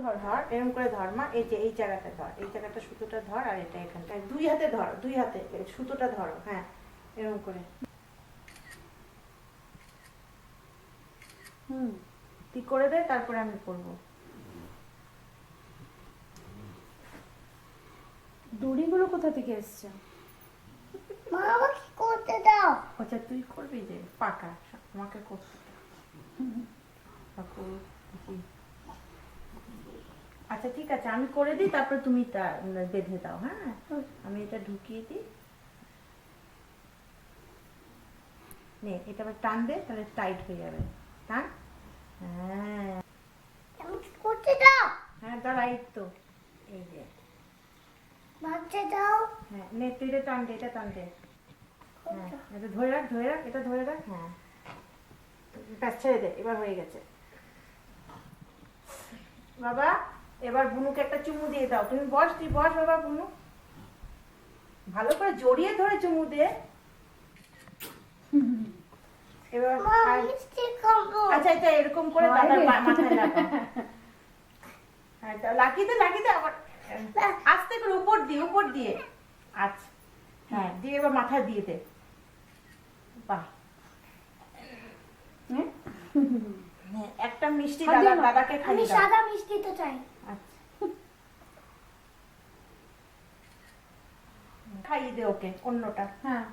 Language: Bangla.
ধর ধর এরকম করে ধর মা, এই যে এই জায়গাটা ধর, এই জায়গাটা সুতোটা ধর, আর এটা এখানটা দুই হাতে ধর, দুই হাতে সুতোটা ধরো, হ্যাঁ এরকম করে। তুই করে দে, তারপরে আমি করবো। দড়িগুলো কোথা থেকে এসছে? মা আমাকে করতে দাও। আচ্ছা তুই করবি যে পাকা, আমাকে করতে দে। আচ্ছা ঠিক আছে, আমি করে দিই, তারপরে তুমি তা বেঁধে দাও। হ্যাঁ আমি এটা ঢুকিয়ে দিই, নে এটা আবার টান দে, তাহলে টাইট হয়ে যাবে। টান, হ্যাঁ আমাকে করতে দাও। হ্যাঁ দাঁড়া, এই তো, এই যে, ভাবতে দাও। হ্যাঁ নে তুই এটা টান দে, এটা টান দে। হ্যাঁ এটা ধরে রাখ, ধরে রাখ, এটা ধরে রাখ। হ্যাঁ ব্যাস ছেড়ে দে, এবার হয়ে গেছে। বাবা এবার বুনুকে একটা চুমু দিয়ে দাও। তুমি বস, তুই বস বাবা। বুনু ভালো করে জড়িয়ে ধরে চুমু দে। এবার মা মিষ্টি খাবো। আচ্ছা এটা এরকম করে দাদার মাথায় লাগা। হ্যাঁ লাগিয়ে দে, লাগিয়ে দে আবার, আস্তে করে উপর দিয়ে, উপর দিয়ে। আচ্ছা হ্যাঁ দিয়ে এবার মাথায় দিয়ে দে। বাহ, হ্যাঁ একটা মিষ্টি দাদাকে আমি খাইয়ে দাও। সাদা মিষ্টি তো চাই। আচ্ছা খাইয়ে দে ওকে অন্যটা। হ্যাঁ